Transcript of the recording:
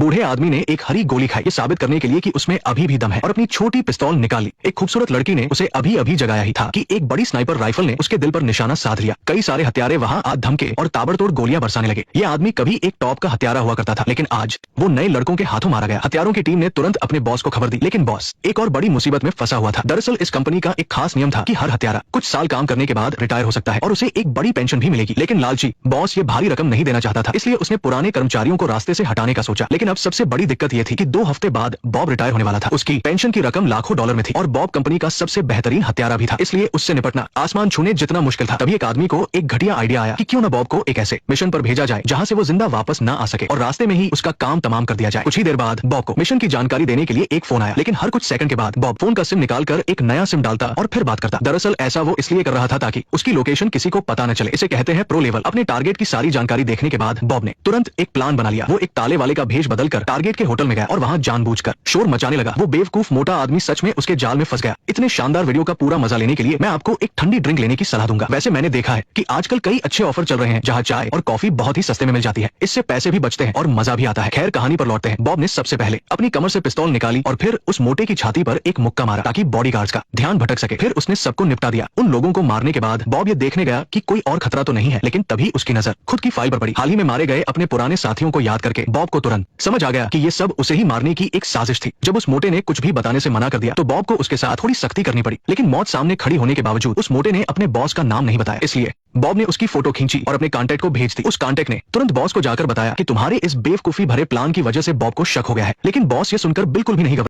बूढ़े आदमी ने एक हरी गोली खाई, ये साबित करने के लिए कि उसमें अभी भी दम है, और अपनी छोटी पिस्तौल निकाली। एक खूबसूरत लड़की ने उसे अभी अभी जगाया ही था कि एक बड़ी स्नाइपर राइफल ने उसके दिल पर निशाना साध लिया। कई सारे हत्यारे वहाँ आ धमके और ताबड़तोड़ गोलियां बरसाने लगे। ये आदमी कभी एक टॉप का हत्यारा हुआ करता था, लेकिन आज वो नए लड़कों के हाथों मारा गया। हत्यारों की टीम ने तुरंत अपने बॉस को खबर दी, लेकिन बॉस एक और बड़ी मुसीबत में फंसा हुआ था। दरअसल इस कंपनी का एक खास नियम था कि हर हत्यारा कुछ साल काम करने के बाद रिटायर हो सकता है और उसे एक बड़ी पेंशन भी मिलेगी। लेकिन लालची बॉस ये भारी रकम नहीं देना चाहता था, इसलिए उसने पुराने कर्मचारियों को रास्ते से हटाने का सोचा। लेकिन अब सबसे बड़ी दिक्कत ये थी कि 2 हफ्ते बाद बॉब रिटायर होने वाला था। उसकी पेंशन की रकम लाखों डॉलर में थी और बॉब कंपनी का सबसे बेहतरीन हत्यारा भी था, इसलिए उससे निपटना आसमान छूने जितना मुश्किल था। तभी एक आदमी को एक घटिया आइडिया आया कि क्यों न बॉब को एक ऐसे मिशन पर भेजा जाए जहां से वो जिंदा वापस न आ सके और रास्ते में ही उसका काम तमाम कर दिया जाए। कुछ ही देर बाद बॉब को मिशन की जानकारी देने के लिए एक फोन आया, लेकिन हर कुछ सेकंड के बाद बॉब फोन का सिम निकालकर एक नया सिम डालता और फिर बात करता। दरअसल ऐसा वो इसलिए कर रहा था ताकि उसकी लोकेशन किसी को पता न चले। इसे कहते हैं प्रो लेवल। अपने टारगेट की सारी जानकारी देखने के बाद बॉब ने तुरंत एक प्लान बना लिया। वो एक ताले वाले का भेष बदलकर टारगेट के होटल में गया और वहां जानबूझकर शोर मचाने लगा। वो बेवकूफ मोटा आदमी सच में उसके जाल में फंस गया। इतने शानदार वीडियो का पूरा मजा लेने के लिए मैं आपको एक ठंडी ड्रिंक लेने की सलाह दूंगा। वैसे मैंने देखा है कि आजकल कई अच्छे ऑफर चल रहे हैं जहां चाय और कॉफी बहुत ही सस्ते में मिल जाती है। इससे पैसे भी बचते हैं और मजा भी आता है। खैर कहानी पर लौटते हैं। बॉब ने सबसे पहले अपनी कमर से पिस्तौल निकाली और फिर उस मोटे की छाती पर एक मुक्का मारा ताकि बॉडीगार्ड्स का ध्यान भटक सके। फिर उसने सबको निपटा दिया। उन लोगों को मारने के बाद बॉब ये देखने गया कि कोई और खतरा तो नहीं है, लेकिन तभी उसकी नजर खुद की फाइल पर पड़ी। हाल ही में मारे गए अपने पुराने साथियों को याद करके बॉब को तुरंत समझ आ गया कि ये सब उसे ही मारने की एक साजिश थी। जब उस मोटे ने कुछ भी बताने से मना कर दिया तो बॉब को उसके साथ थोड़ी सख्ती करनी पड़ी, लेकिन मौत सामने खड़ी होने के बावजूद उस मोटे ने अपने बॉस का नाम नहीं बताया। इसलिए बॉब ने उसकी फोटो खींची और अपने कांटेक्ट को भेज दी। उस कांटेक्ट ने तुरंत बॉस को जाकर बताया कि तुम्हारे इस बेवकूफी भरे प्लान की वजह से बॉब को शक हो गया है, लेकिन बॉस ये सुनकर बिल्कुल भी नहीं घबराया।